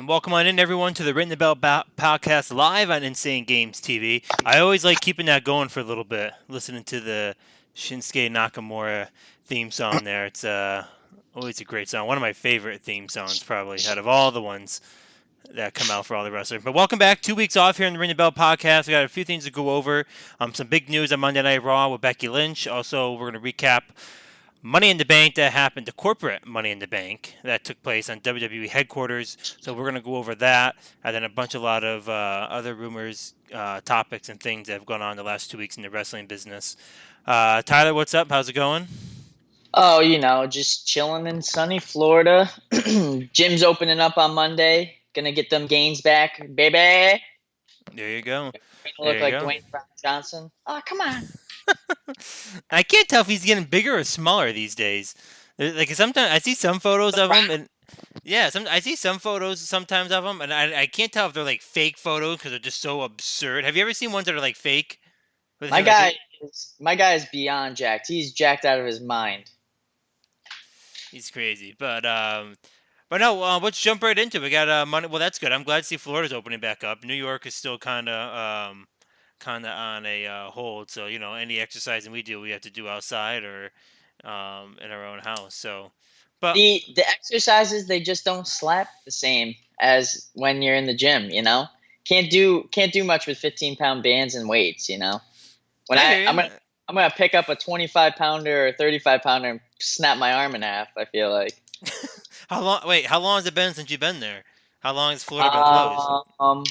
And welcome on in, everyone, to the Ring the Bell podcast live on Insane Games TV. I always like keeping that going for a little bit, listening to the Shinsuke Nakamura theme song there. It's always a great song. One of my favorite theme songs, probably, out of all the ones that come out for all the wrestlers. But welcome back. 2 weeks off here in the Ring the Bell podcast. We got a few things to go over. Some big news on Monday Night Raw with Becky Lynch. Also, we're going to recap Money in the Bank that happened, the corporate Money in the Bank that took place on WWE headquarters. So we're going to go over that, and then a lot of other rumors, topics, and things that have gone on the last 2 weeks in the wrestling business. Tyler, what's up? How's it going? Oh, just chilling in sunny Florida. Gym's opening up on Monday. Gonna get them gains back, baby. There you go. Gonna There look you like go. Dwayne Rock Johnson. Oh, come on. I can't tell if he's getting bigger or smaller these days. Like sometimes I see some photos of him, and yeah, I see some photos sometimes of him, and I can't tell if they're like fake photos because they're just so absurd. Have you ever seen ones that are like fake with My him? Like, guy my guy is beyond jacked. He's jacked out of his mind. he's crazy, but no. Let's jump right into it. We got money. Well, that's good. I'm glad to see Florida's opening back up. New York is still kind of on a hold. So any exercising we do, we have to do outside or in our own house. So, but The exercises, they just don't slap the same as when you're in the gym. Can't do much with 15-pound bands and weights. When I I hear I'm you. gonna I'm gonna pick up a 25-pounder or 35-pounder and snap my arm in half. I feel like. How long? Wait, how long has it been since you've been there? How long has Florida been closed? Um,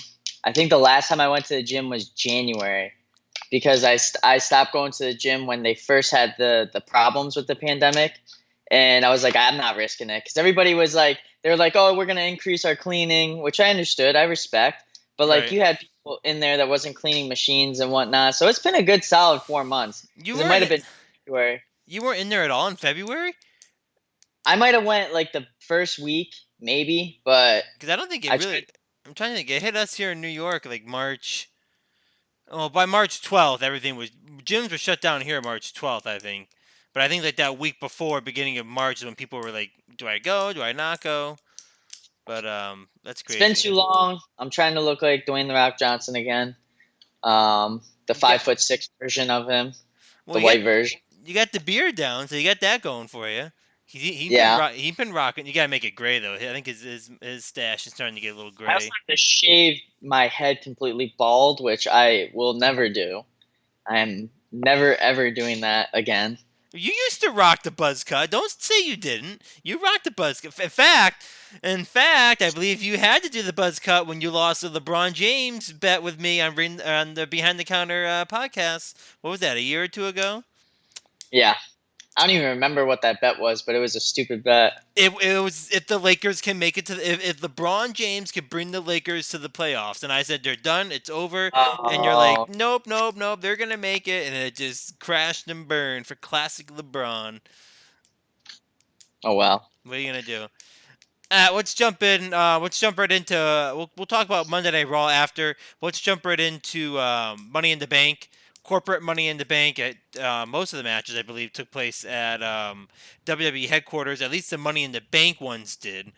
I think the last time I went to the gym was January because I stopped going to the gym when they first had the problems with the pandemic, and I was like, I'm not risking it because everybody was like, they were like, oh, we're gonna increase our cleaning, which I understood, I respect, but like Right. you had people in there that wasn't cleaning machines and whatnot, so it's been a good solid 4 months You because it might weren't have been January. you weren't in there at all in February? I might have went like the first week maybe, but Because I don't think it I really. tried. I'm trying to think. It hit us here in New York like March. Oh, by March 12th, everything was gyms were shut down here March 12th, I think. But I think like that week before, beginning of March, is when people were like, "Do I go? Do I not go?" But that's It's been crazy. too long. I'm trying to look like Dwayne the Rock Johnson again. The You got 5'6" version of him, well, the white version. you got the beard down, so you got that going for you. Yeah, He been rocking. You gotta make it gray though. I think his stash is starting to get a little I also gray. have to shave my head completely bald, which I will never do. I'm never ever doing that again. You used to rock the buzz cut. Don't say you didn't. You rocked the buzz cut. In fact, I believe you had to do the buzz cut when you lost the LeBron James bet with me on the Behind the Counter podcast. What was that? A year or two ago? Yeah, I don't even remember what that bet was, but it was a stupid bet. It was if the Lakers can make it to if LeBron James could bring the Lakers to the playoffs, and I said they're done, it's over, and you're like, Oh, nope, nope, nope, they're gonna make it, and it just crashed and burned for classic LeBron. oh well. What are you gonna do? Let's jump in. Let's jump right into. We'll talk about Monday Night Raw after. Let's jump right into Money in the Bank. Corporate Money in the Bank. At most of the matches, I believe, took place at WWE headquarters. At least the Money in the Bank ones did.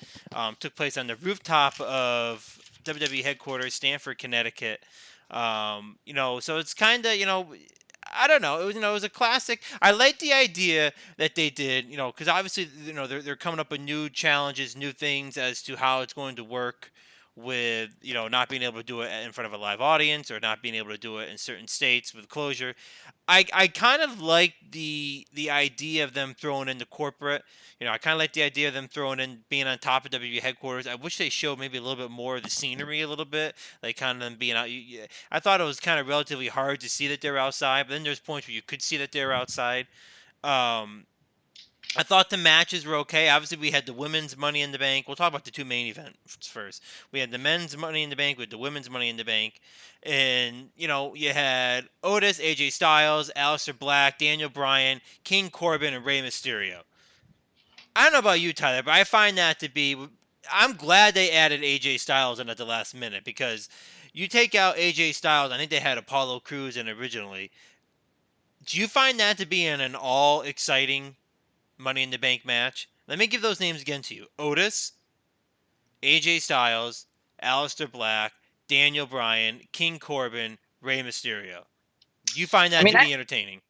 Took place on the rooftop of WWE headquarters, Stamford, Connecticut. So it's kind of I don't know. It was a classic. I like the idea that they did, because obviously, they're coming up with new challenges, new things as to how it's going to work with, not being able to do it in front of a live audience or not being able to do it in certain states with closure. I kind of like the idea of them throwing in the corporate. I kind of like the idea of them throwing in being on top of WWE headquarters. I wish they showed maybe a little bit more of the scenery, a little bit, like kind of them being out. I thought it was kind of relatively hard to see that they're outside, but then there's points where you could see that they're outside. Um, I thought the matches were okay. Obviously, we had the women's Money in the Bank. We'll talk about the two main events first. We had the men's Money in the Bank with the women's Money in the Bank. And, you had Otis, AJ Styles, Aleister Black, Daniel Bryan, King Corbin, and Rey Mysterio. I don't know about you, Tyler, but I find that to be. I'm glad they added AJ Styles in at the last minute because you take out AJ Styles, I think they had Apollo Crews in originally. Do you find that to be an all exciting Money in the Bank match? Let me give those names again to you: Otis, AJ Styles, Aleister Black, Daniel Bryan, King Corbin, Rey Mysterio. Do you find I that mean, to be entertaining?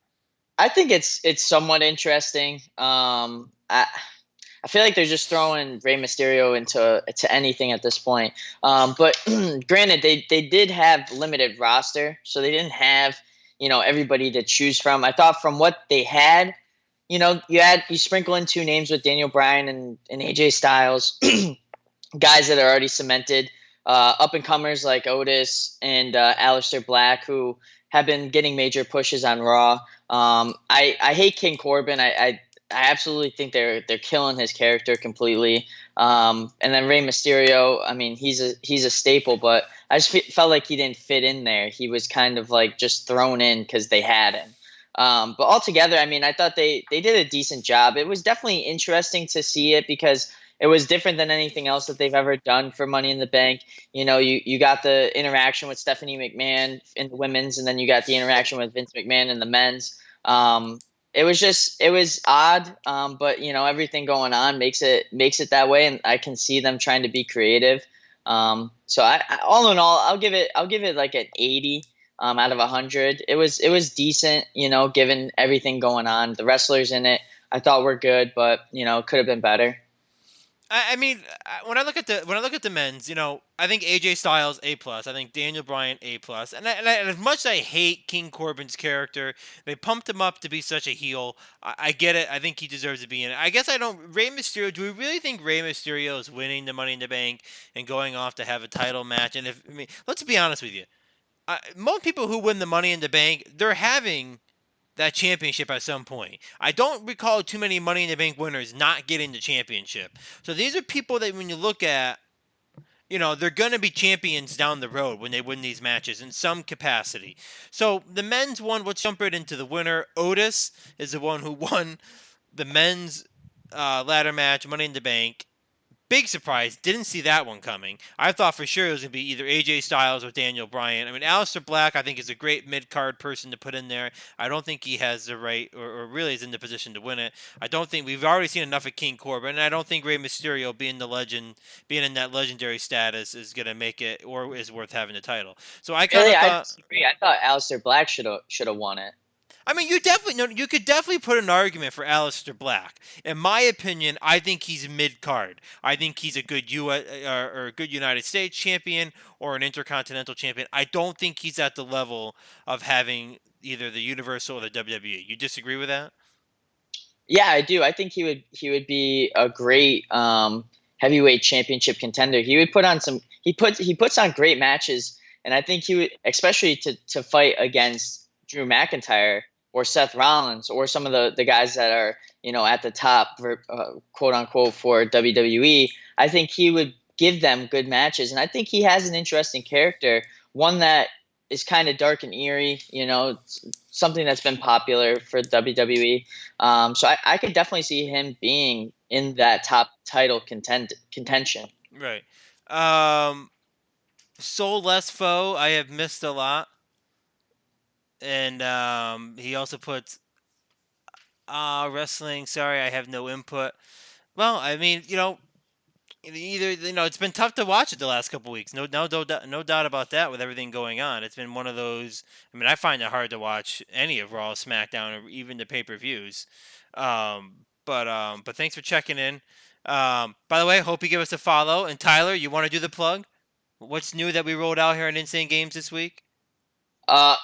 I think it's somewhat interesting. I feel like they're just throwing Rey Mysterio into anything at this point. But granted, they did have limited roster, so they didn't have everybody to choose from. I thought from what they had, you sprinkle in two names with Daniel Bryan and AJ Styles, guys that are already cemented, up and comers like Otis and Aleister Black, who have been getting major pushes on Raw. I hate King Corbin. I absolutely think they're killing his character completely. And then Rey Mysterio. I mean, he's a staple, but I just felt like he didn't fit in there. He was kind of like just thrown in because they had him. But altogether, I mean, I thought they did a decent job. It was definitely interesting to see it because it was different than anything else that they've ever done for Money in the Bank. You got the interaction with Stephanie McMahon in the women's, and then you got the interaction with Vince McMahon in the men's. It was odd, but everything going on makes it that way, and I can see them trying to be creative. So all in all, I'll give it like an 80 out of 100. It was decent, given everything going on. The wrestlers in it I thought were good, but could have been better. I mean, when I look at the men's, I think AJ Styles A+. I think Daniel Bryan A+. And as much as I hate King Corbin's character, they pumped him up to be such a heel. I get it. I think he deserves to be in it. I guess I don't. Rey Mysterio. Do we really think Rey Mysterio is winning the Money in the Bank and going off to have a title match? And let's be honest with you. Most people who win the Money in the Bank, they're having that championship at some point. I don't recall too many Money in the Bank winners not getting the championship. So these are people that when you look at, they're going to be champions down the road when they win these matches in some capacity. So the men's one, let's jump right into the winner. Otis is the one who won the men's ladder match, Money in the Bank. Big surprise. Didn't see that one coming. I thought for sure it was going to be either AJ Styles or Daniel Bryan. I mean, Aleister Black, I think, is a great mid card person to put in there. I don't think he has the right or really is in the position to win it. I don't think we've already seen enough of King Corbin, and I don't think Rey Mysterio being the legend, being in that legendary status, is going to make it or is worth having the title. So I kind Really, of I thought. disagree. I thought Aleister Black should have won it. I mean, you definitely no, you could definitely put an argument for Aleister Black. In my opinion, I think he's mid card. I think he's a good or a good United States champion or an intercontinental champion. I don't think he's at the level of having either the Universal or the WWE. You disagree with that? Yeah, I do. I think he would be a great heavyweight championship contender. He would put on some. He puts on great matches, and I think he would, especially to fight against Drew McIntyre or Seth Rollins or some of the guys that are at the top for, quote unquote for WWE. I think he would give them good matches, and I think he has an interesting character, one that is kind of dark and eerie. Something that's been popular for WWE. So I could definitely see him being in that top title contention. Right. Um, Soul Less Foe, I have missed a lot, and he also puts wrestling. Sorry, I have no input. Well, I mean, either it's been tough to watch it the last couple weeks. No doubt about that. With everything going on, it's been one of those. I mean, I find it hard to watch any of Raw, SmackDown, or even the pay-per-views. But thanks for checking in. By the way, hope you give us a follow. And Tyler, you want to do the plug? What's new that we rolled out here in Insane Games this week?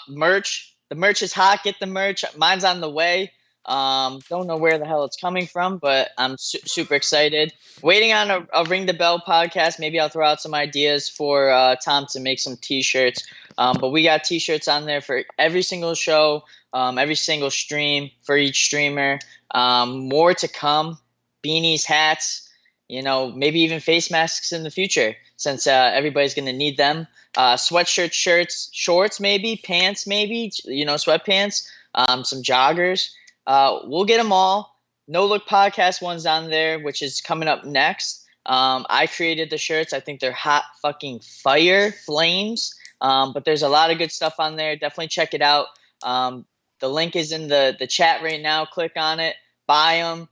Merch. The merch is hot. Get the merch. Mine's on the way. Don't know where the hell it's coming from, but I'm super excited. Waiting on a Ring the Bell podcast. Maybe I'll throw out some ideas for Tom to make some T-shirts. But we got T-shirts on there for every single show, every single stream for each streamer. More to come. Beanies, hats. Maybe even face masks in the future, since everybody's going to need them. Sweatshirts, shirts, shorts, maybe pants, maybe sweatpants. Some joggers. We'll get them all. No Look Podcast one's on there, which is coming up next. I created the shirts. I think they're hot fucking fire flames. But there's a lot of good stuff on there. Definitely check it out. The link is in the chat right now. Click on it. Buy them.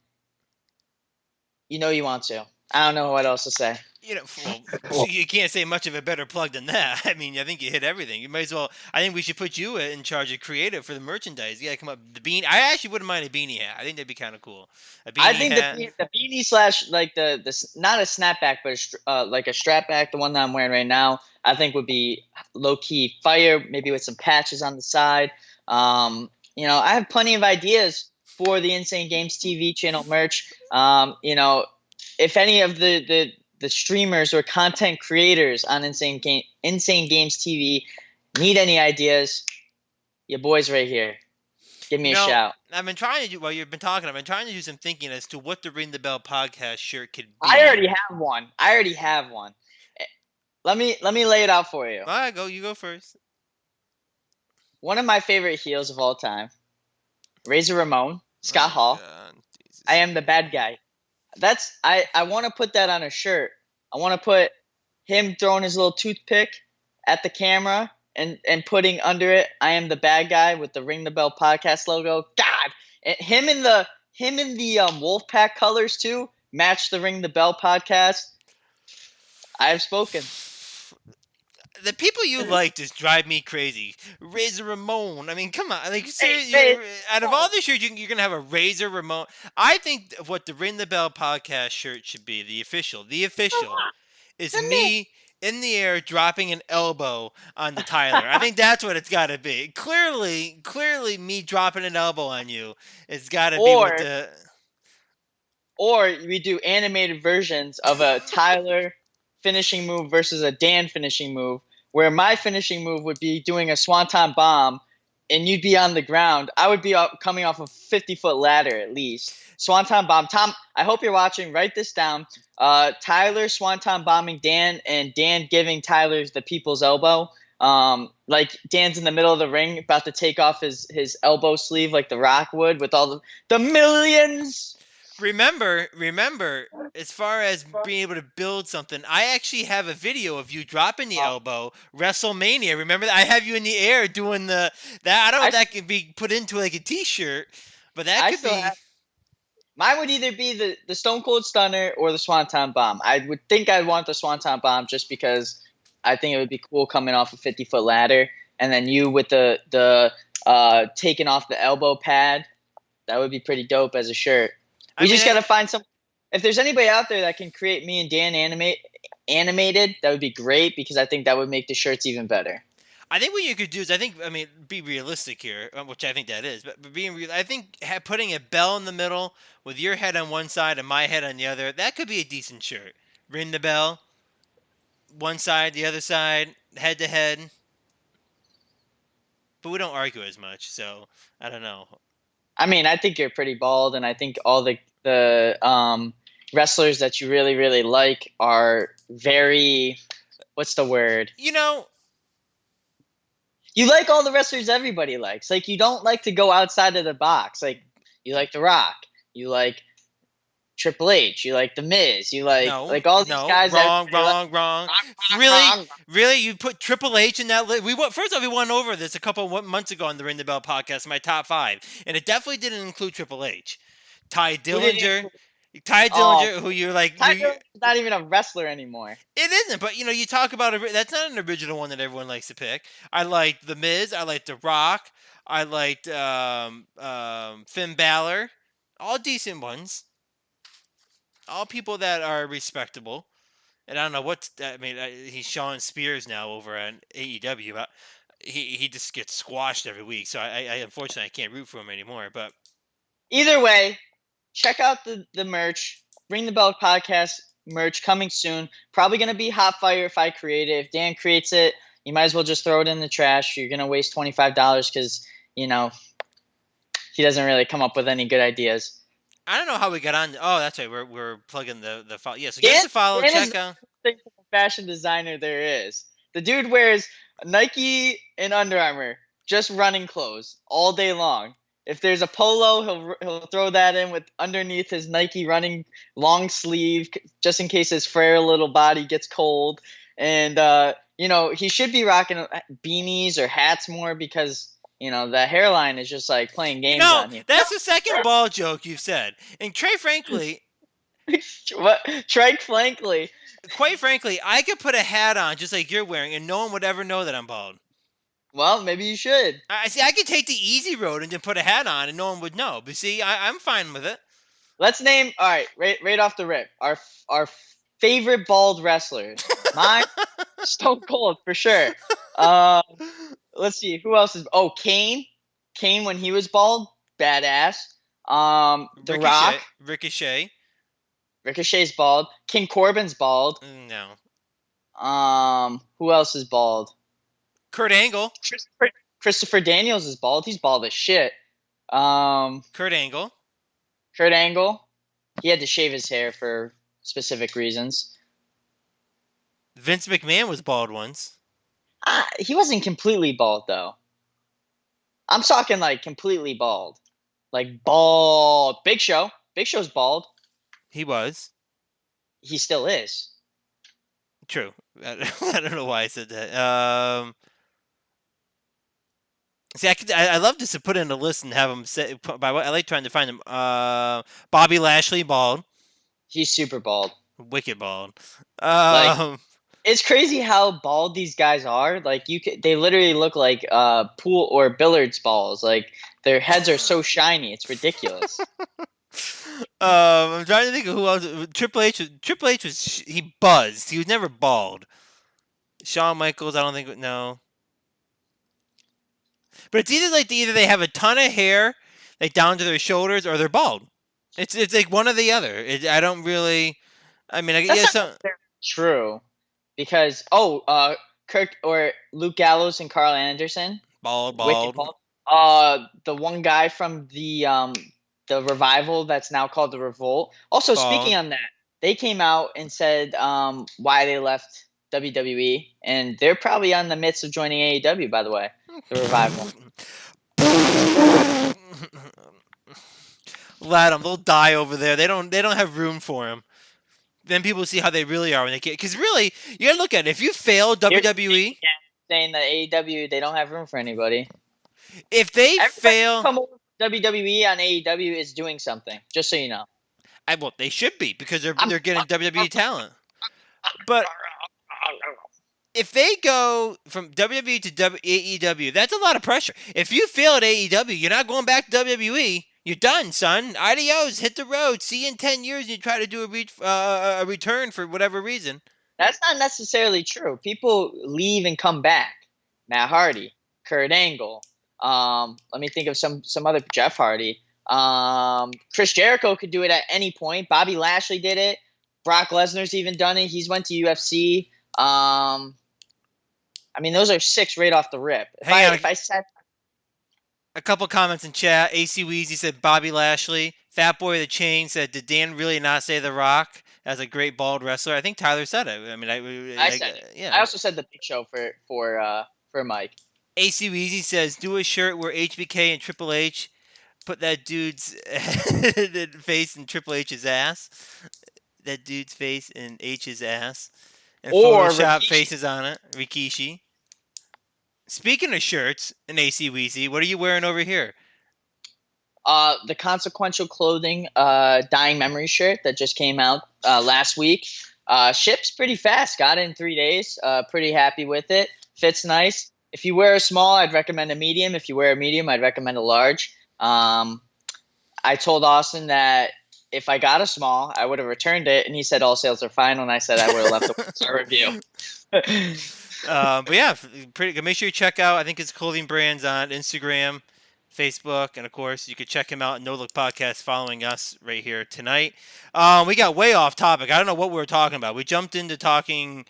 You want to. I don't know what else to say. You know, well, you can't say much of a better plug than that. I mean, I think you hit everything. You might as well. I think we should put you in charge of creative for the merchandise. You gotta come up the beanie. I actually wouldn't mind a beanie hat. I think that'd be kind of cool. A I beanie think hat. the beanie slash like not a snapback, but like a strap back, the one that I'm wearing right now, I think would be low key fire, maybe with some patches on the side. I have plenty of ideas for the Insane Games TV channel merch. If any of the streamers or content creators on Insane Games TV need any ideas, your boy's right here. Give me You a know, shout. I've been trying to do while you've been talking. I've been trying to do some thinking as to what the Ring the Bell podcast shirt could I be. already have one. Eh, Let me lay it out for you. All right, go. You go first. One of my favorite heels of all time, Razor Ramon, Scott Oh Hall. God, Jesus. I am the bad guy. I want to put that on a shirt. I want to put him throwing his little toothpick at the camera and putting under it, I am the bad guy with the Ring the Bell podcast logo. God, and him in the Wolfpack colors too match the Ring the Bell podcast. I have spoken. The people you like just drive me crazy. Razor Ramon. I mean, come on. Like, seriously, hey, out of all the shirts, you're going to have a Razor Ramon. I think what the Ring the Bell podcast shirt should be, the official, is The man. me in the air dropping an elbow on the Tyler. I think that's what it's got to be. Clearly, me dropping an elbow on you. It's got to be what the. Or we do animated versions of a Tyler finishing move versus a Dan finishing move, where my finishing move would be doing a swanton bomb, and you'd be on the ground. I would be coming off a 50-foot ladder at least. Swanton bomb. Tom, I hope you're watching. Write this down. Tyler swanton bombing Dan, and Dan giving Tyler the people's elbow. Like Dan's in the middle of the ring about to take off his elbow sleeve like The Rock would with all the millions. Remember, as far as being able to build something, I actually have a video of you dropping the elbow, WrestleMania. Remember that? I have you in the air doing that. I don't know if that could be put into like a t-shirt, but that could be. Mine would either be the Stone Cold Stunner or the Swanton Bomb. I would think I'd want the Swanton Bomb just because I think it would be cool coming off a 50-foot ladder, and then you with the taking off the elbow pad. That would be pretty dope as a shirt. We just got to find some. If there's anybody out there that can create me and Dan animated, that would be great because I think that would make the shirts even better. I think what you could do is, be realistic here, which I think that is, but being real, I think putting a bell in the middle with your head on one side and my head on the other, that could be a decent shirt. Ring the bell, one side, the other side, head to head. But we don't argue as much, so I don't know. I mean, I think you're pretty bald, and I think all the wrestlers that you really, really like are very, what's the word? You like all the wrestlers everybody likes. Like, you don't like to go outside of the box. Like, you like The Rock. You like Triple H. You like The Miz. You like all these guys. Wrong. Really? You put Triple H in that list? First off, we went over this a couple of months ago on the Ring the Bell podcast, my top 5, and it definitely didn't include Triple H. Ty Dillinger, who you're like. Ty Dillinger's not even a wrestler anymore. It isn't, but you talk about that's not an original one that everyone likes to pick. I liked The Miz. I liked The Rock. I liked Finn Balor. All decent ones. All people that are respectable. And I don't know he's Sean Spears now over at AEW, but he just gets squashed every week. So I unfortunately I can't root for him anymore. But either way, check out the merch. Ring the Bell podcast merch coming soon. Probably gonna be hot fire if I create it. If Dan creates it, you might as well just throw it in the trash. You're gonna waste $25 because he doesn't really come up with any good ideas. I don't know how we got on. Oh, that's right. We're plugging the follow. Yeah, so give us a follow. Check out. Fashion designer there is. The dude wears Nike and Under Armour, just running clothes all day long. If there's a polo, he'll throw that in with underneath his Nike running long sleeve, just in case his frail little body gets cold. And he should be rocking beanies or hats more because the hairline is just like playing games on you. That's the second ball joke you've said. And Trey Frankly. What? Trey Frankly. Quite frankly, I could put a hat on just like you're wearing, and no one would ever know that I'm bald. Well, maybe you should. I see. I could take the easy road and then put a hat on, and no one would know. But see, I'm fine with it. Let's name. All right, right off the rip, our favorite bald wrestlers. Mine, Stone Cold for sure. Let's see who else is. Oh, Kane. Kane when he was bald, badass. The Rock. Ricochet. Ricochet's bald. King Corbin's bald. No. Who else is bald? Kurt Angle. Christopher Daniels is bald. He's bald as shit. Kurt Angle. Kurt Angle. He had to shave his hair for specific reasons. Vince McMahon was bald once. He wasn't completely bald though. I'm talking like completely bald. Like bald. Big Show. Big Show's bald. He was. He still is. True. I don't know why I said that. See, I love just to put in a list and have them say. I like trying to find them. Bobby Lashley, bald. He's super bald. Wicked bald. It's crazy how bald these guys are. Like they literally look like pool or billiards balls. Like their heads are so shiny, it's ridiculous. I'm trying to think of who else. Triple H was he buzzed. He was never bald. Shawn Michaels, I don't think. No. But it's either they have a ton of hair, like down to their shoulders, or they're bald. It's like one or the other. I don't really. I mean, That's not true, because Kirk or Luke Gallows and Carl Anderson, bald. The one guy from the Revival that's now called the Revolt. Also, speaking on that, they came out and said why they left WWE, and they're probably on the midst of joining AEW. By the way, the Revival. Let them. They'll die over there. They don't have room for him. Then people see how they really are when they get. Because really, you gotta look at it. If you fail WWE, saying that AEW they don't have room for anybody. If they fail, WWE on AEW is doing something. Just so you know. Well, they should be because they're getting WWE talent. But if they go from WWE to AEW, that's a lot of pressure. If you fail at AEW, you're not going back to WWE. You're done, son. Adios. Hit the road. See you in 10 years and you try to do a return for whatever reason. That's not necessarily true. People leave and come back. Matt Hardy, Kurt Angle. Let me think of some other. Jeff Hardy. Chris Jericho could do it at any point. Bobby Lashley did it. Brock Lesnar's even done it. He's went to UFC. I mean, those are 6 right off the rip. If I said a couple comments in chat. AC Weezy said Bobby Lashley. Fat Boy the Chain said, "Did Dan really not say The Rock as a great bald wrestler?" I think Tyler said it. I mean, I said it. Yeah. I also said the Big Show for Mike. AC Weezy says, "Do a shirt where HBK and Triple H put that dude's face in Triple H's ass. That dude's face in H's ass, and Photoshop faces on it." Rikishi. Speaking of shirts and AC Weezy, what are you wearing over here? The Consequential Clothing Dying Memory shirt that just came out last week. Ships pretty fast. Got it in 3 days. Pretty happy with it. Fits nice. If you wear a small, I'd recommend a medium. If you wear a medium, I'd recommend a large. I told Austin that if I got a small, I would have returned it, and he said all sales are fine, and I said I would have left a 1-star review. But yeah, pretty good. Make sure you check out, I think his clothing brands on Instagram, Facebook, and of course you could check him out at No Look Podcast following us right here tonight. We got way off topic. I don't know what we were talking about. We jumped into talking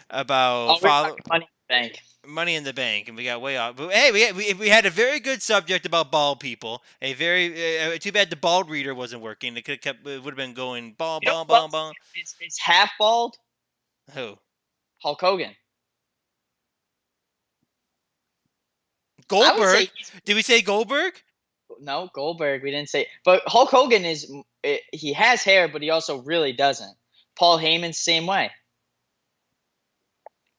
about Money in the Bank. Money in the Bank, and we got way off. But hey, we had a very good subject about bald people. A very too bad the bald reader wasn't working. It could have kept. It would have been going bald. It's half bald. Who? Hulk Hogan. Goldberg? Did we say Goldberg? No, Goldberg. We didn't say. But Hulk Hogan he has hair, but he also really doesn't. Paul Heyman's same way.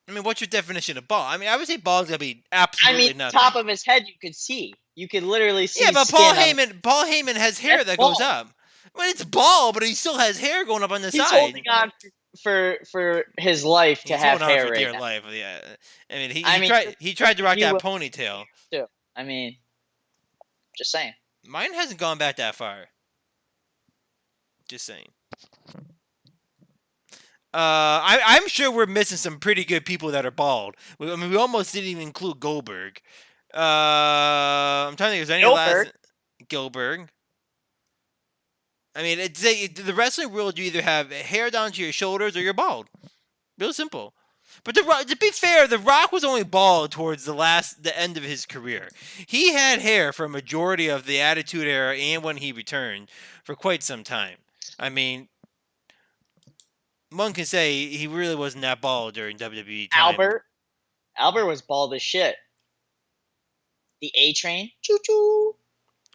I mean, what's your definition of bald? I mean, I would say bald's gonna be absolutely nothing. Top of his head, you could see. You could literally see. Yeah, but Paul Heyman has hair that goes up. Well, it's bald, but he still has hair going up on the sides. Holding on. for his life to He's have holding on hair for right dear now. life. Yeah, I mean, I mean, he tried to rock he that will ponytail. too. I mean, just saying. Mine hasn't gone back that far. Just saying. I'm sure we're missing some pretty good people that are bald. I mean, we almost didn't even include Goldberg. I'm trying to think. Is there any last Gilbert, Goldberg? I mean, the wrestling world. You either have hair down to your shoulders or you're bald. Real simple. But to be fair, The Rock was only bald towards the end of his career. He had hair for a majority of the Attitude Era and when he returned for quite some time. I mean, one can say he really wasn't that bald during WWE time. Albert was bald as shit. The A Train, choo choo.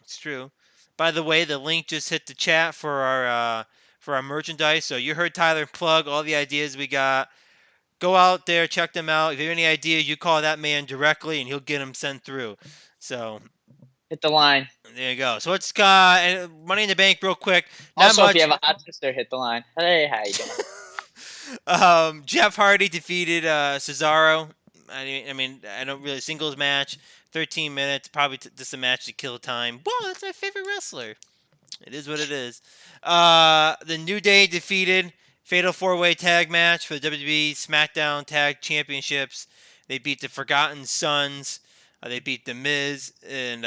It's true. By the way, the link just hit the chat for our merchandise. So you heard Tyler plug all the ideas we got. Go out there, check them out. If you have any ideas, you call that man directly, and he'll get them sent through. So Hit the line. there you go. So let's Money in the Bank real quick. Not Also, if you much. have a hot sister, hit the line. Hey, how you doing? Jeff Hardy defeated Cesaro. I mean, I don't really singles match. 13 minutes, probably just a match to kill time. Well, that's my favorite wrestler. It is what it is. The New Day defeated Fatal 4-Way Tag Match for the WWE SmackDown Tag Championships. They beat the Forgotten Sons. They beat The Miz and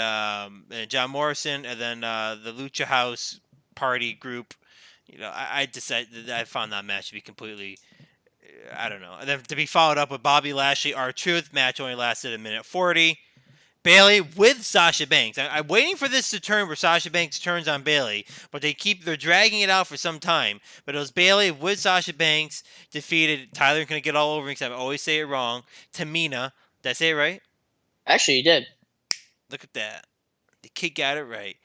John Morrison, and then the Lucha House Party group. You know, I decided that I found that match to be completely, I don't know. And then to be followed up with Bobby Lashley, R-Truth match only lasted a minute 40. Bailey with Sasha Banks. I'm waiting for this to turn where Sasha Banks turns on Bailey, but they're dragging it out for some time. But it was Bailey with Sasha Banks defeated. Tyler's gonna get all over me because I always say it wrong. Tamina. Did I say it right? Actually, you did. Look at that. The kid got it right.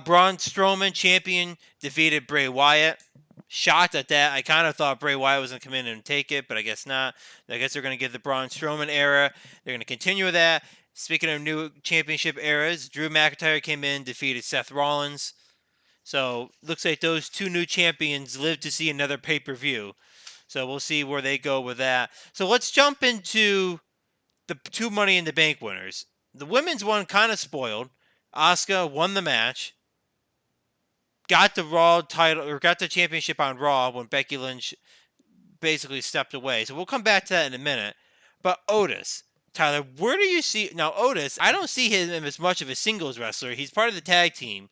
Braun Strowman, champion, defeated Bray Wyatt. Shocked at that. I kind of thought Bray Wyatt was going to come in and take it, but I guess not. I guess they're going to give the Braun Strowman era. They're going to continue with that. Speaking of new championship eras, Drew McIntyre came in, defeated Seth Rollins. So looks like those two new champions live to see another pay-per-view. So we'll see where they go with that. So let's jump into the two Money in the Bank winners. The women's one kind of spoiled. Asuka won the match, got the Raw title or got the championship on Raw when Becky Lynch basically stepped away. So we'll come back to that in a minute. But Otis, Tyler, where do you see now Otis? I don't see him as much of a singles wrestler. He's part of the tag team.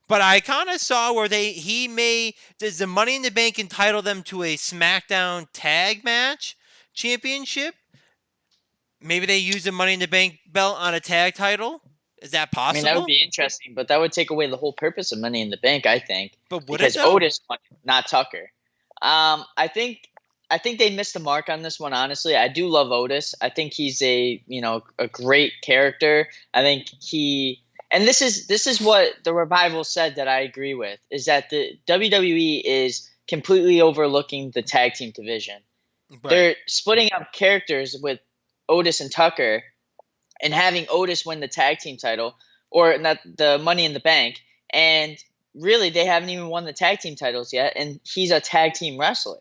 But I kind of saw where does the Money in the Bank entitle them to a SmackDown tag match championship? Maybe they use the Money in the Bank belt on a tag title. Is that I mean, that would possible? be interesting, but that would take away the whole purpose of Money in the Bank, I think, But would it because though? Otis won, not Tucker. I think they missed the mark on this one. Honestly, I do love Otis. I think he's a great character. I think and this is what the Revival said that I agree with, is that the WWE is completely overlooking the tag team division. Right. They're splitting up characters with Otis and Tucker and having Otis win the tag team title, or not the Money in the Bank, and really they haven't even won the tag team titles yet, and he's a tag team wrestler.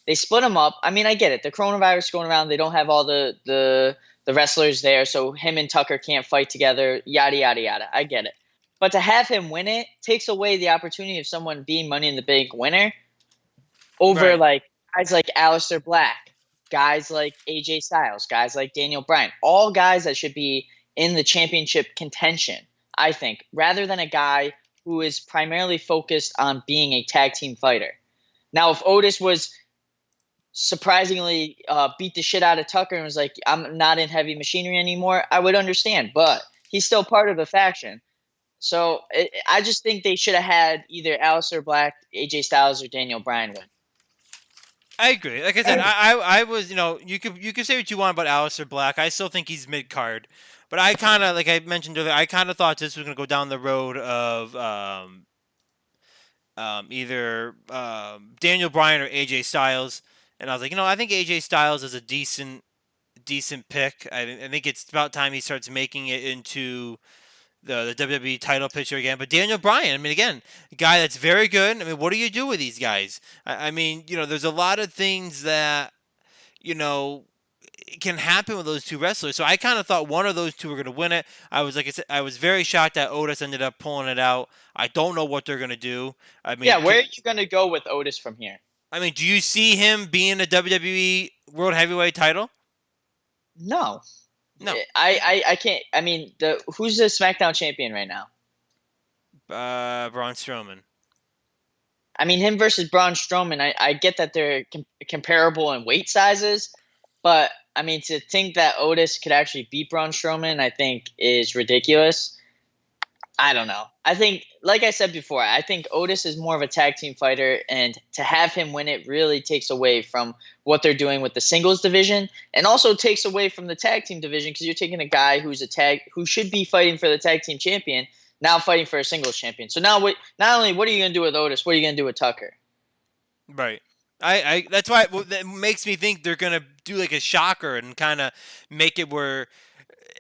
They split him up. I mean, I get it. The coronavirus going around, they don't have all the wrestlers there, so him and Tucker can't fight together. Yada yada yada. I get it. But to have him win it takes away the opportunity of someone being Money in the Bank winner over Right. like guys like Aleister Black, guys like AJ Styles, guys like Daniel Bryan, all guys that should be in the championship contention, I think, rather than a guy who is primarily focused on being a tag team fighter. Now, if Otis was surprisingly beat the shit out of Tucker and was like, I'm not in heavy machinery anymore, I would understand, but he's still part of the faction. So I just think they should have had either Aleister Black, AJ Styles, or Daniel Bryan win. I agree. Like I said, I was, you could say what you want about Aleister Black. I still think he's mid card, but I kind of, like I mentioned earlier, I kind of thought this was going to go down the road of either Daniel Bryan or AJ Styles, and I was like, I think AJ Styles is a decent pick. I think it's about time he starts making it into the WWE title picture again. But Daniel Bryan, I mean, again, a guy that's very good. I mean, what do you do with these guys? I mean, there's a lot of things that you know can happen with those two wrestlers. So I kind of thought one of those two were going to win it. Like I said, I was very shocked that Otis ended up pulling it out. I don't know what they're going to do. I mean, Yeah, where are you gonna go with Otis from here? do you see him being a WWE World Heavyweight title? No, No. I can't. I mean, who's the SmackDown champion right now? Braun Strowman. I mean, him versus Braun Strowman. I get that they're comparable in weight sizes, but I mean, to think that Otis could actually beat Braun Strowman, I think is ridiculous. I don't know. I think, like I said before, I think Otis is more of a tag team fighter, and to have him win it really takes away from what they're doing with the singles division, and also takes away from the tag team division because you're taking a guy who should be fighting for the tag team champion now fighting for a singles champion. So now, not only what are you going to do with Otis, what are you going to do with Tucker? Right. That's why that makes me think they're gonna do like a shocker and kind of make it where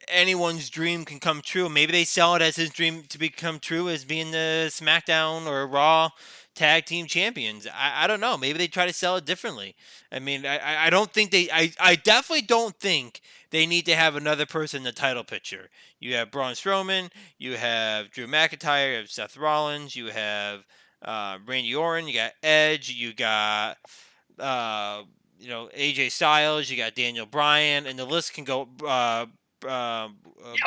anyone's dream can come true. Maybe they sell it as his dream to become true as being the SmackDown or Raw tag team champions. I don't know. Maybe they try to sell it differently. I mean, I don't think I definitely don't think they need to have another person in the title picture. You have Braun Strowman, you have Drew McIntyre, you have Seth Rollins, you have Randy Orton, you got Edge, you got uh, AJ Styles, you got Daniel Bryan, and the list can go. Yeah,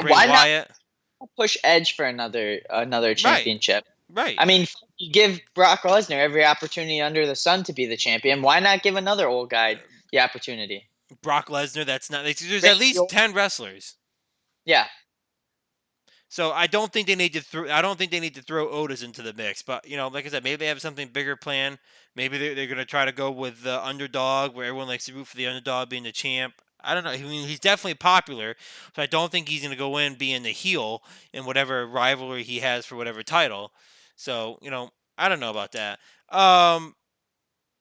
Bray why not Wyatt. push Edge for another Right, championship? right. I mean, you give Brock Lesnar every opportunity under the sun to be the champion. Why not give another old guy the opportunity? Brock Lesnar. That's not. There's at Randy least Orton- 10 wrestlers. Yeah, So I don't think they need to throw. I don't think they need to throw Otis into the mix. But like I said, maybe they have something bigger planned. Maybe they're gonna try to go with the underdog, where everyone likes to root for the underdog being the champ. I don't know. I mean, he's definitely popular, so I don't think he's gonna go in being the heel in whatever rivalry he has for whatever title. So I don't know about that. Um,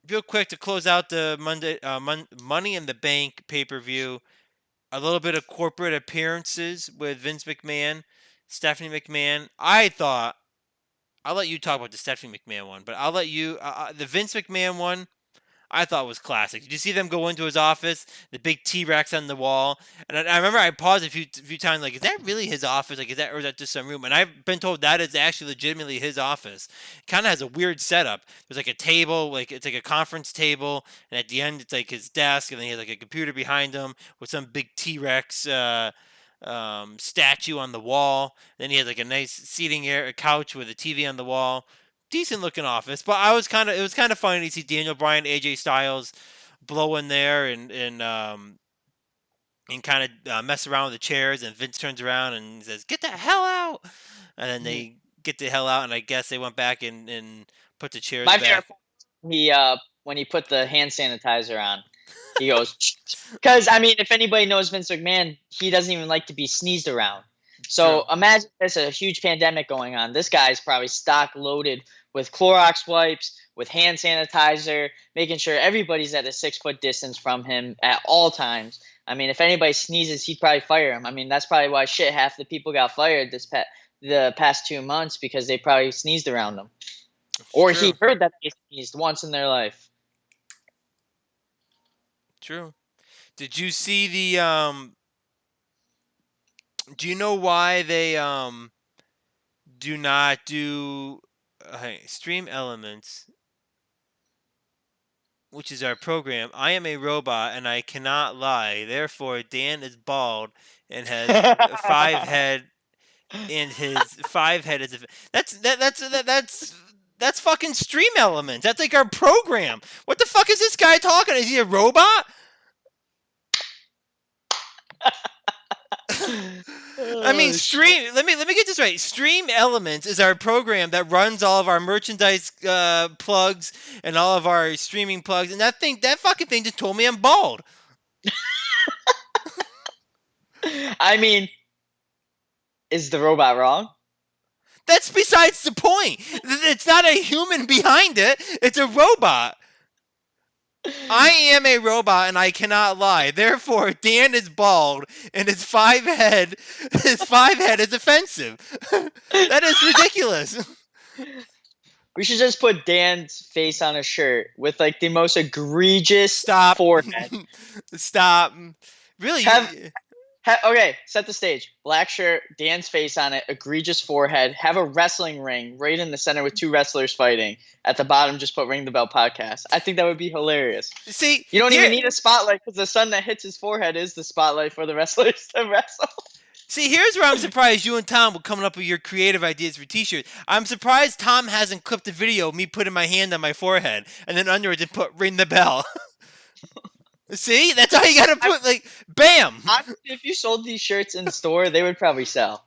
Real quick to close out the Money in the Bank pay per view. A little bit of corporate appearances with Vince McMahon, Stephanie McMahon. I thought I'll let you talk about the Stephanie McMahon one, but I'll let you the Vince McMahon one. I thought was classic. Did you see them go into his office, the big T-Rex on the wall? And I remember I paused a few times, like, is that really his office? Like, or is that just some room? And I've been told that is actually legitimately his office. Kind of has a weird setup. There's like a table, like it's like a conference table, and at the end it's like his desk, and then he has like a computer behind him with some big T-Rex statue on the wall. Then he has like a nice seating area, a couch with a TV on the wall. Decent looking office, but it was kind of funny to see Daniel Bryan, AJ Styles blow in there and kind of mess around with the chairs. And Vince turns around and says, "Get the hell out!" And then Mhm. they get the hell out. And I guess they went back and put the chairs my back. favorite part, when he put the hand sanitizer on, he goes because I mean, if anybody knows Vince McMahon, he doesn't even like to be sneezed around. So True. imagine there's a huge pandemic going on. This guy's probably stock loaded with Clorox wipes, with hand sanitizer, making sure everybody's at a 6 foot distance from him at all times. I mean, if anybody sneezes, he'd probably fire him. I mean, that's probably why half the people got fired the past 2 months because they probably sneezed around him, or True. he heard that they sneezed once in their life. True. Did you see the? Do you know why they do not do Stream Elements, which is our program? I am a robot and I cannot lie. Therefore, Dan is bald and has a five head, and his five head is that's fucking Stream Elements. That's like our program. What the fuck is this guy talking? Is he a robot? I mean, Stream. Let me get this right. Stream Elements is our program that runs all of our merchandise plugs and all of our streaming plugs. And that fucking thing just told me I'm bald. I mean, is the robot wrong? That's besides the point. It's not a human behind it. It's a robot. I am a robot and I cannot lie. Therefore, Dan is bald and his five head is offensive. That is ridiculous. We should just put Dan's face on a shirt with like the most egregious Stop. forehead. Stop. Really? Have okay, set the stage. Black shirt, Dan's face on it, egregious forehead. Have a wrestling ring right in the center with two wrestlers fighting. At the bottom, just put Ring the Bell podcast. I think that would be hilarious. See, You don't here, even need a spotlight because the sun that hits his forehead is the spotlight for the wrestlers to wrestle. see, here's where I'm surprised you and Tom were coming up with your creative ideas for T-shirts. I'm surprised Tom hasn't clipped a video of me putting my hand on my forehead and then under it just put "Ring the Bell." See, that's how you gotta put like, bam, Honestly, if you sold these shirts in store, they would probably sell.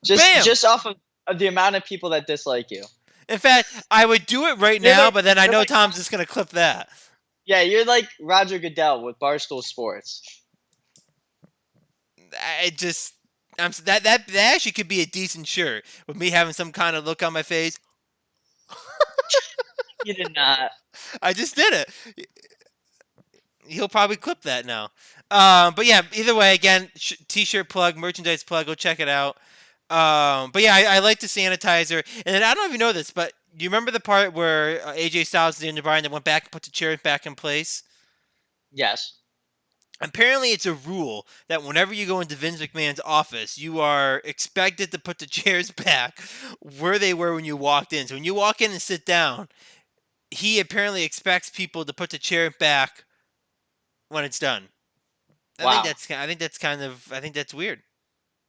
bam. Just off of the amount of people that dislike you. In fact, I would do it right You're now, like- but then I you're know like- Tom's just gonna clip that. Yeah, you're like Roger Goodell with Barstool Sports. I just, that actually could be a decent shirt with me having some kind of look on my face. You did not. I just did it. He'll probably clip that now. But yeah, either way, again, t-shirt plug, merchandise plug. Go check it out. But yeah, I like the sanitizer. And then I don't know if you know this, but you remember the part where AJ Styles and Daniel Bryan that went back and put the chairs back in place? Yes. Apparently, it's a rule that whenever you go into Vince McMahon's office, you are expected to put the chairs back where they were when you walked in. So when you walk in and sit down, he apparently expects people to put the chair back when it's done. Wow. I think that's weird.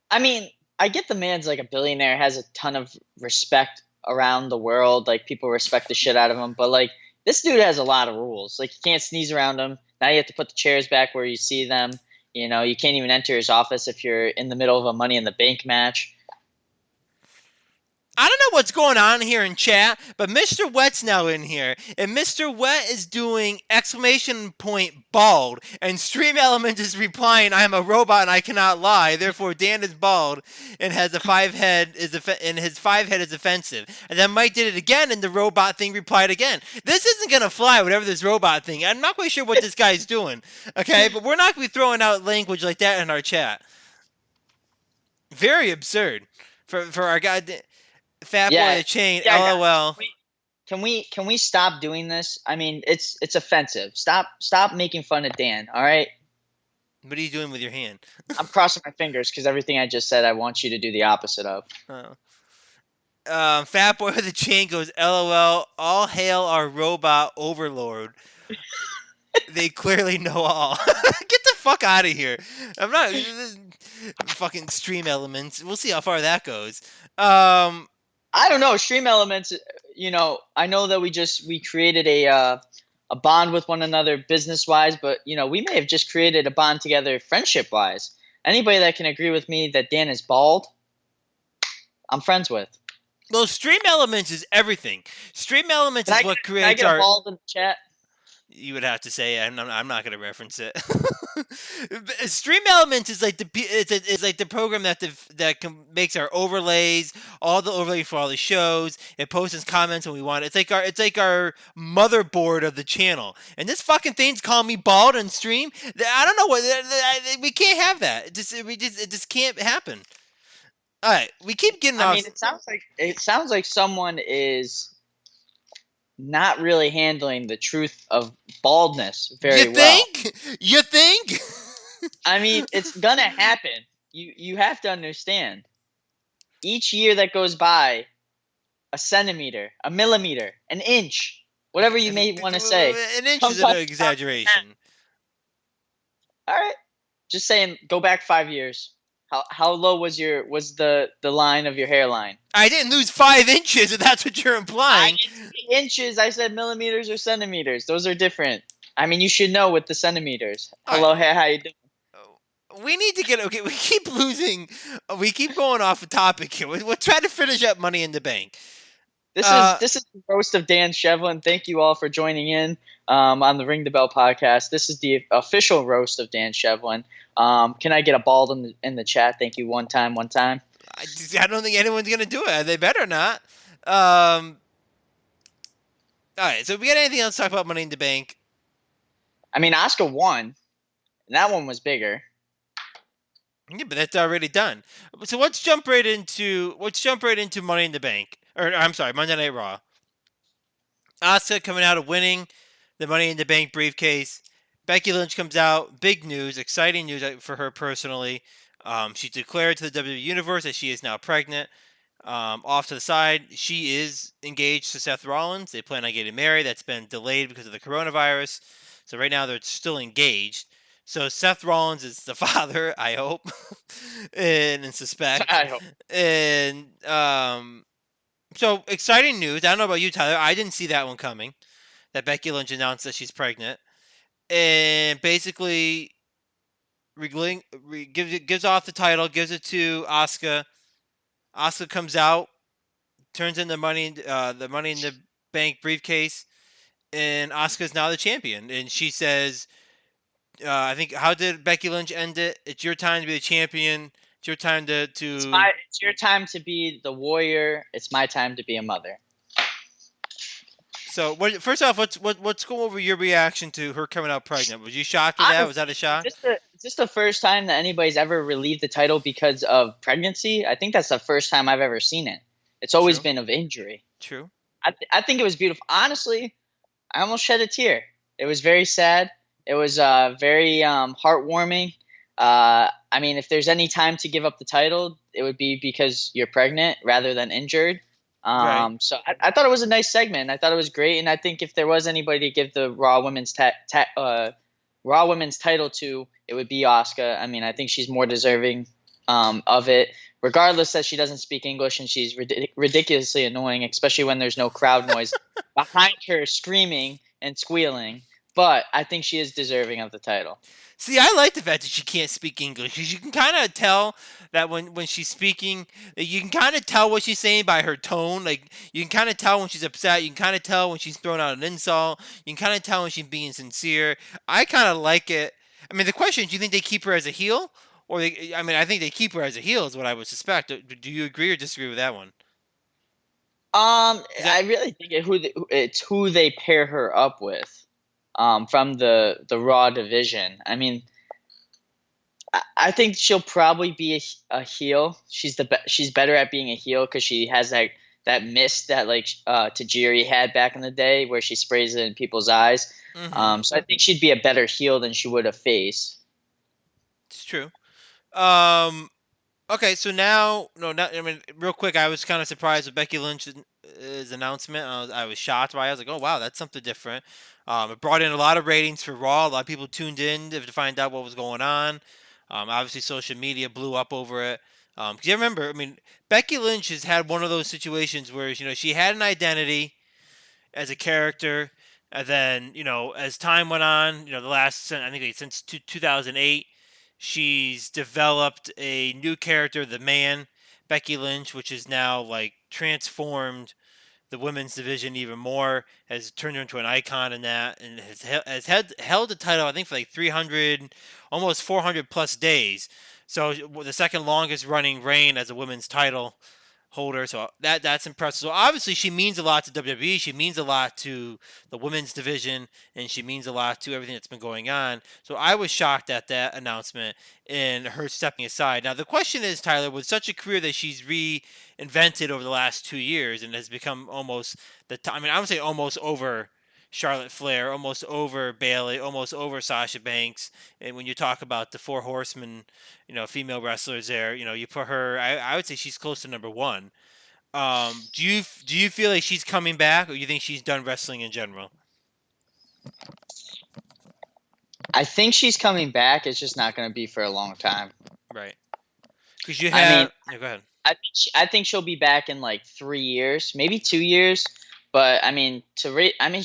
I mean, I get the man's like a billionaire, has a ton of respect around the world. Like people respect the shit out of him, but like this dude has a lot of rules. Like you can't sneeze around him. Now you have to put the chairs back where you see them. You know, you can't even enter his office if you're in the middle of a Money in the Bank match. I don't know what's going on here in chat, but Mr. Wet's now in here, and Mr. Wet is doing exclamation point bald, and Stream Element is replying, "I am a robot and I cannot lie. Therefore, Dan is bald and has a and his five head is offensive." And then Mike did it again, and the robot thing replied again. This isn't gonna fly, whatever this robot thing. I'm not quite sure what this guy's doing. Okay, but we're not gonna be throwing out language like that in our chat. Very absurd for our guy. Fat Yeah. boy the chain. Yeah, guys, LOL. Can we stop doing this? I mean, it's offensive. Stop making fun of Dan. All right. What are you doing with your hand? I'm crossing my fingers because everything I just said, I want you to do the opposite of. Fat boy with the chain goes. LOL. All hail our robot overlord. They clearly know all. Get the fuck out of here. I'm not fucking Stream Elements. We'll see how far that goes. I don't know. Stream Elements. You know, I know that we created a bond with one another business wise, but you know, we may have just created a bond together friendship wise. Anybody that can agree with me that Dan is bald, I'm friends with. Well, Stream Elements is everything. Stream Elements is what Can I creates get our. a bald in the chat? You would have to say, I'm not going to reference it. Stream Elements is like it's like the program that makes our overlays, all the overlays for all the shows. It posts its comments when we want it. It's like our motherboard of the channel. And this fucking thing's calling me bald on stream. I don't know what we can't have that. It just can't happen. All right, we keep getting off. I mean, it sounds like someone is not really handling the truth of baldness very well. You think? I mean, it's gonna happen. You have to understand. Each year that goes by, a centimeter, a millimeter, an inch, whatever you may want to say. An inch is an exaggeration. All right, just saying. Go back 5 years. How low was the line of your hairline? I didn't lose 5 inches, if that's what you're implying. Inches. I said millimeters or centimeters. Those are different. I mean, you should know with the centimeters. Hello, hey, how you doing? We need to get okay. We keep losing. We keep going off the topic here. We're trying to finish up Money in the Bank. This is the roast of Dan Shevlin. Thank you all for joining in on the Ring the Bell podcast. This is the official roast of Dan Shevlin. Can I get a bald in the chat? Thank you. One time. I don't think anyone's gonna do it. They better not. All right. So, if we got anything else to talk about Money in the Bank? I mean, Oscar won, and that one was bigger. Yeah, but that's already done. So let's jump right into Money in the Bank, or I'm sorry, Monday Night Raw. Asuka coming out of winning the Money in the Bank briefcase. Becky Lynch comes out. Big news, exciting news for her personally. She declared to the WWE Universe that she is now pregnant. Off to the side, she is engaged to Seth Rollins. They plan on getting married. That's been delayed because of the coronavirus. So right now they're still engaged. So Seth Rollins is the father, I hope, and suspect. I hope. And so exciting news. I don't know about you, Tyler. I didn't see that one coming. That Becky Lynch announced that she's pregnant, and basically gives off the title, gives it to Asuka. Asuka comes out, turns in the money in the bank briefcase, and Asuka's now the champion. And she says, I think, how did Becky Lynch end it? It's your time to be the champion. It's your time to It's your time to be the warrior. It's my time to be a mother. So, first off, let's go over your reaction to her coming out pregnant. Was you shocked with that? Was that a Honestly, shock? is this the first time that anybody's ever relieved the title because of pregnancy? I think that's the first time I've ever seen it. It's always True. been of injury. True. I think it was beautiful. Honestly, I almost shed a tear. It was very sad. It was very heartwarming. I mean, if there's any time to give up the title, it would be because you're pregnant rather than injured. Right. So I thought it was a nice segment. I thought it was great, and I think if there was anybody to give the Raw Women's title to, it would be Asuka. I mean, I think she's more deserving of it, regardless that she doesn't speak English and she's ridiculously annoying, especially when there's no crowd noise behind her screaming and squealing. But I think she is deserving of the title. See, I like the fact that she can't speak English because you can kind of tell that when she's speaking, that you can kind of tell what she's saying by her tone. Like you can kind of tell when she's upset. You can kind of tell when she's throwing out an insult. You can kind of tell when she's being sincere. I kind of like it. I mean, the question is, do you think they keep her as a heel, or I mean, I think they keep her as a heel is what I would suspect. Do you agree or disagree with that one? Is that I really think it's who they pair her up with, from the Raw division. I mean, I think she'll probably be a heel. She's better at being a heel because she has that mist that like Tajiri had back in the day where she sprays it in people's eyes. mm-hmm. So I think she'd be a better heel than she would a face. It's true. Um, Okay, so now, no, not, I mean, real quick, I was kind of surprised with Becky Lynch's announcement. I was shocked by it. I was like, oh, wow, that's something different. It brought in a lot of ratings for Raw. A lot of people tuned in to find out what was going on. Obviously, social media blew up over it. 'Cause you remember, I mean, Becky Lynch has had one of those situations where, she had an identity as a character, and then as time went on, the last I think like since 2008, she's developed a new character, the Man, Becky Lynch, which is now like transformed the women's division even more, has turned her into an icon in that, and held the title I think for like 300, almost 400 plus days. So the second longest running reign as a women's title holder. So that's impressive. So obviously she means a lot to WWE. She means a lot to the women's division, and she means a lot to everything that's been going on. So I was shocked at that announcement and her stepping aside. Now the question is, Tyler, with such a career that she's reinvented over the last 2 years and has become almost I mean, I would say almost over Charlotte Flair, almost over Bayley, almost over Sasha Banks. And when you talk about the four horsemen, female wrestlers there, you put her. I would say she's close to number one. Do you feel like she's coming back, or you think she's done wrestling in general? I think she's coming back. It's just not going to be for a long time. Right. Because you I mean, have. Yeah, go ahead. I think she'll be back in like 3 years, maybe 2 years. But I mean, I mean,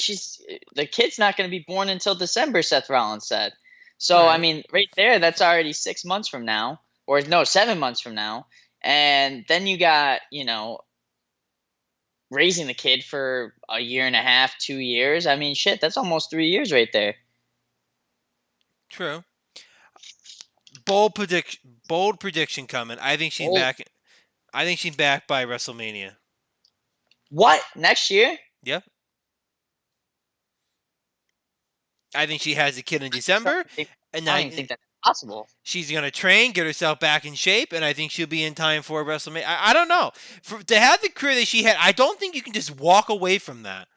the kid's not going to be born until December. Seth Rollins said. So I Right. mean, right there, that's already 6 months from now, or no, 7 months from now. And then you got raising the kid for a year and a half, 2 years. I mean, shit, that's almost 3 years right there. True. Bold prediction coming. I think she's Old. back. I think she's back by WrestleMania. What next year? Yep. I think she has a kid in don't December, even think, and I don't even I think that's possible. she's gonna train, get herself back in shape, and I think she'll be in time for WrestleMania. I don't know. To have the career that she had, I don't think you can just walk away from that.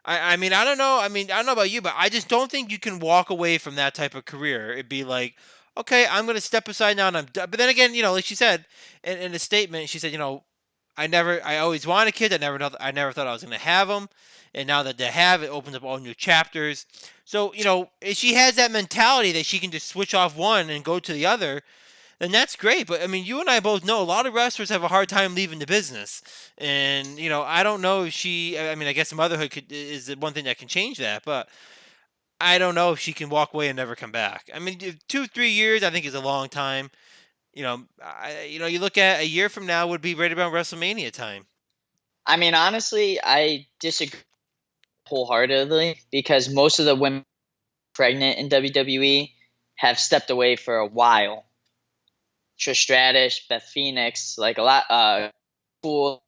I mean, I don't know. I mean, I don't know about you, but I just don't think you can walk away from that type of career. It'd be like, okay, I'm gonna step aside now, and I'm done. But then again, like she said in a statement, she said, I always wanted kids. I never thought I was gonna have them, and now that they have, it opens up all new chapters. So, if she has that mentality that she can just switch off one and go to the other, then that's great. But I mean, you and I both know a lot of wrestlers have a hard time leaving the business, and I don't know if she. I mean, I guess motherhood is the one thing that can change that, but I don't know if she can walk away and never come back. I mean, 2 3 years I think is a long time. You look at a year from now would be right about WrestleMania time. I mean, honestly, I disagree wholeheartedly because most of the women pregnant in WWE have stepped away for a while. Trish Stratus, Beth Phoenix, like a lot cool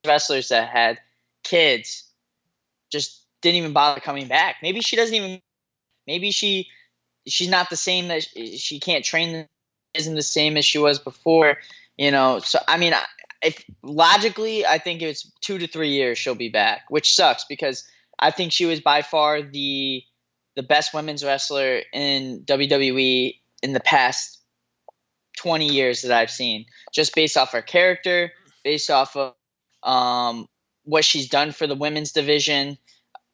wrestlers that had kids just didn't even bother coming back. Maybe she doesn't even. Maybe she's not the same, that she can't train, isn't the same as she was before. So I mean, if logically, I think it's 2 to 3 years she'll be back, which sucks because I think she was by far the best women's wrestler in WWE in the past 20 years that I've seen, just based off her character, based off of what she's done for the women's division.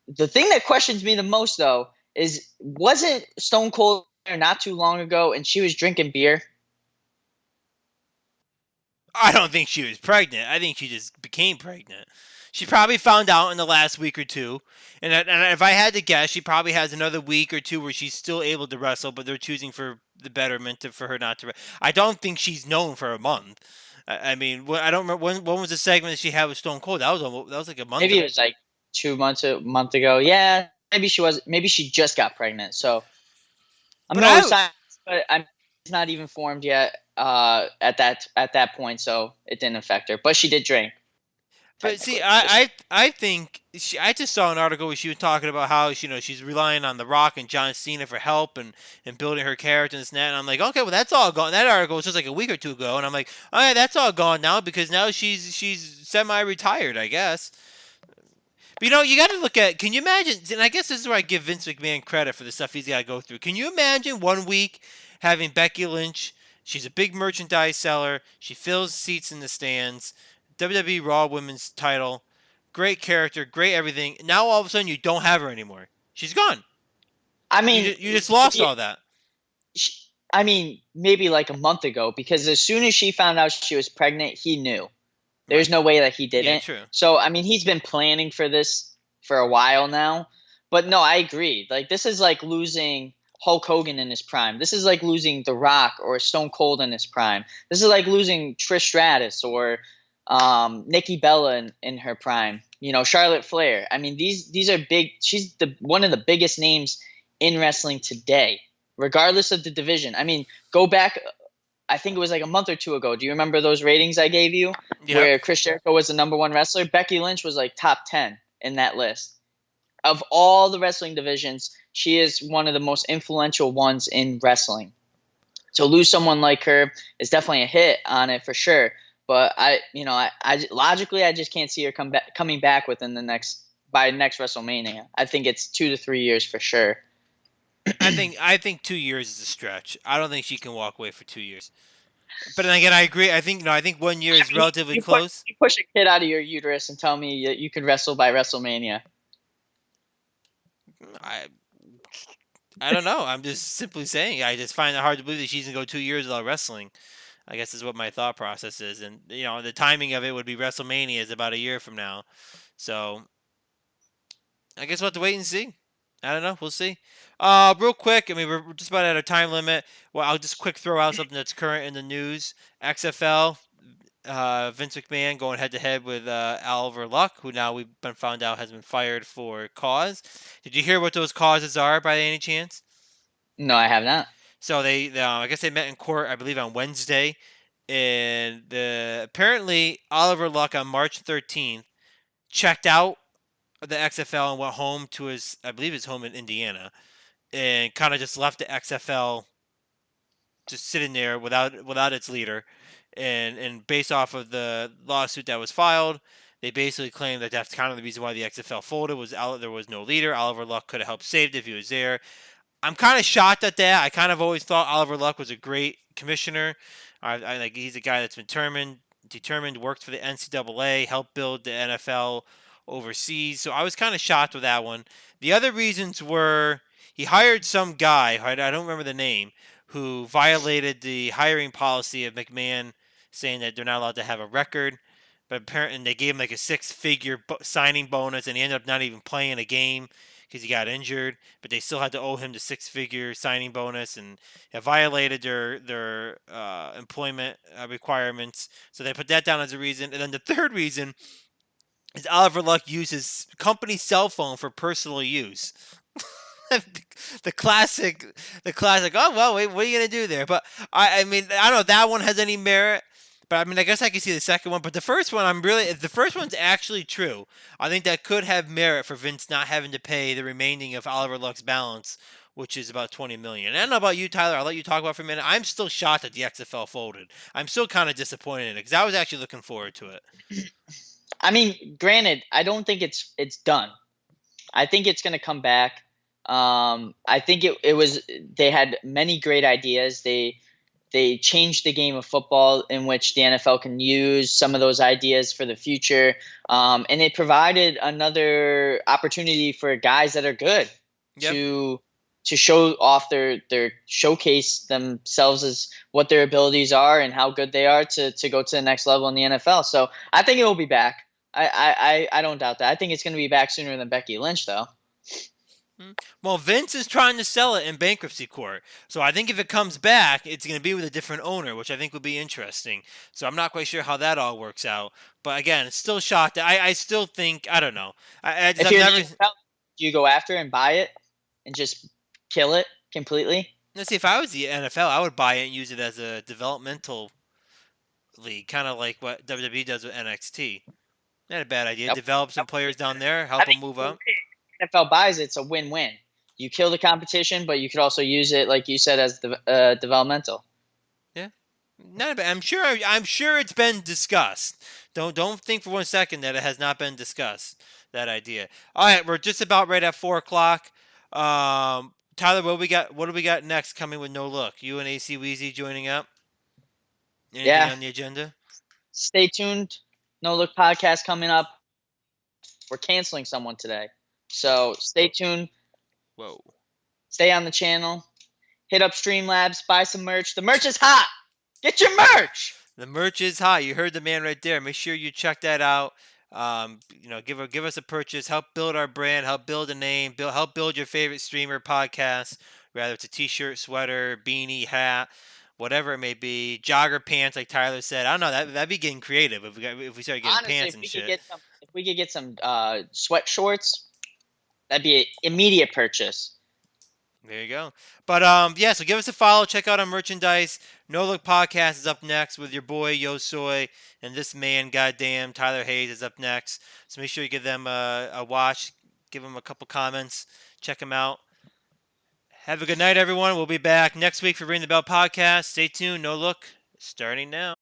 The thing that questions me the most, though, is wasn't Stone Cold there not too long ago and she was drinking beer? I don't think she was pregnant. I think she just became pregnant. She probably found out in the last week or two. And if I had to guess, she probably has another week or two where she's still able to wrestle, but they're choosing for the betterment for her not to. I don't think she's known for a month. I mean, I don't remember when was the segment that she had with Stone Cold. That was like a month Maybe it ago. was like 2 months, a month ago. Yeah, maybe she was. Maybe she just got pregnant. So I'm But no scientist, but it's not even formed yet at that point, so it didn't affect her. But she did drink. But see, Technically. I think I just saw an article where she was talking about how she's relying on The Rock and John Cena for help and building her character and this and that. And I'm like, okay, well that's all gone. That article was just like a week or two ago, and I'm like, all right, that's all gone now because now she's semi-retired, I guess. But you got to look at. Can you imagine? And I guess this is where I give Vince McMahon credit for the stuff he's got to go through. Can you imagine one week having Becky Lynch? She's a big merchandise seller. She fills seats in the stands. WWE Raw Women's title. Great character, great everything. Now all of a sudden you don't have her anymore. She's gone. I You mean, just, you just lost all that. I mean, maybe like a month ago, because as soon as she found out she was pregnant, he knew. There's Right. no way that he Yeah, didn't. true. So I mean, he's been planning for this for a while now. But no, I agree. Like this is like losing Hulk Hogan in his prime. This is like losing The Rock or Stone Cold in his prime. This is like losing Trish Stratus or Nikki Bella in her prime. Charlotte Flair. I mean, these are big. She's one of the biggest names in wrestling today, regardless of the division. I mean, go back. I think it was like a month or two ago. Do you remember those ratings I gave you Yep. where Chris Jericho was the number one wrestler? Becky Lynch was like top 10 in that list. Of all the wrestling divisions, she is one of the most influential ones in wrestling. To lose someone like her is definitely a hit on it for sure. But I logically, I just can't see her coming back by next WrestleMania. I think it's 2 to 3 years for sure. I think 2 years is a stretch. I don't think she can walk away for 2 years. But then again, I agree. I think 1 year is relatively You close. push a kid out of your uterus and tell me that you could wrestle by WrestleMania. I I don't know. I'm just simply saying. I just find it hard to believe that she's gonna go 2 years without wrestling. I guess is what my thought process is, and the timing of it would be WrestleMania is about a year from now, so I guess we'll have to wait and see. I don't know. We'll see. Real quick. I mean, we're just about at our time limit. Well, I'll just quick throw out something that's current in the news. XFL. Vince McMahon going head to head with Oliver Luck, who now we've been found out has been fired for cause. Did you hear what those causes are by any chance? No, I have not. So I guess they met in court, I believe, on Wednesday, and apparently Oliver Luck on March 13th checked out of the XFL and went home to I believe his home in Indiana, and kind of just left the XFL just sitting there without its leader, and based off of the lawsuit that was filed, they basically claimed that that's kind of the reason why the XFL folded was there was no leader. Oliver Luck could have helped save it if he was there. I'm kind of shocked at that. I kind of always thought Oliver Luck was a great commissioner. I like he's a guy that's been determined, worked for the NCAA, helped build the NFL overseas. So I was kind of shocked with that one. The other reasons were he hired some guy, I don't remember the name, who violated the hiring policy of McMahon, saying that they're not allowed to have a record. But apparently, they gave him like a six-figure signing bonus, and he ended up not even playing a game because he got injured. But they still had to owe him the six-figure signing bonus, and it violated their employment requirements. So they put that down as a reason. And then the third reason is Oliver Luck uses company cell phone for personal use. the classic, the classic. Oh well, wait, what are you gonna do there? But I mean, I don't know if that one has any merit. But I mean, I guess I can see the second one. But the first one, if the first one's actually true, I think that could have merit for Vince not having to pay the remaining of Oliver Luck's balance, which is about 20 million. And I don't know about you, Tyler. I'll let you talk about it for a minute. I'm still shocked that the XFL folded. I'm still kind of disappointed in it because I was actually looking forward to it. I mean, granted, I don't think it's done. I think it's going to come back. I think it was they had many great ideas. They changed the game of football in which the NFL can use some of those ideas for the future, and it provided another opportunity for guys that are good Yep. to show off their showcase themselves as what their abilities are and how good they are to go to the next level in the NFL. So I think it will be back. I don't doubt that. I think it's going to be back sooner than Becky Lynch, though. Well, Vince is trying to sell it in bankruptcy court. So I think if it comes back, it's going to be with a different owner, which I think would be interesting. So I'm not quite sure how that all works out. But again, it's still shocked. I still think, I don't know. I just, If I've you're never. the NFL, do you go after and buy it and just kill it completely? Let's see, if I was the NFL, I would buy it and use it as a developmental league, kind of like what WWE does with NXT. Not a bad idea. Yep. Develop some Yep. players down there, I help them think move up. NFL buys it, it's a win-win. You kill the competition, but you could also use it, like you said, as developmental. Yeah, not bad. I'm sure it's been discussed. Don't think for 1 second that it has not been discussed. That idea. All right, we're just about right at 4 o'clock. Tyler, what we got? What do we got next? Coming with No Look. You and AC Weezy joining up. Anything Yeah. on the agenda? Stay tuned. No Look podcast coming up. We're canceling someone today, so stay tuned. Whoa. Stay on the channel. Hit up Streamlabs. Buy some merch. The merch is hot. Get your merch. The merch is hot. You heard the man right there. Make sure you check that out. Give us a purchase. Help build our brand. Help build a name. Help build your favorite streamer podcast. Whether it's a T-shirt, sweater, beanie, hat, whatever it may be. Jogger pants, like Tyler said. I don't know. That'd be getting creative if we start getting Honestly, pants and shit. if we could get some sweat shorts, that'd be an immediate purchase. There you go. But yeah, so give us a follow. Check out our merchandise. No Look Podcast is up next with your boy Yo Soy, and this man, goddamn Tyler Hayes, is up next. So make sure you give them a watch. Give them a couple comments. Check them out. Have a good night, everyone. We'll be back next week for Ring the Bell Podcast. Stay tuned. No Look starting now.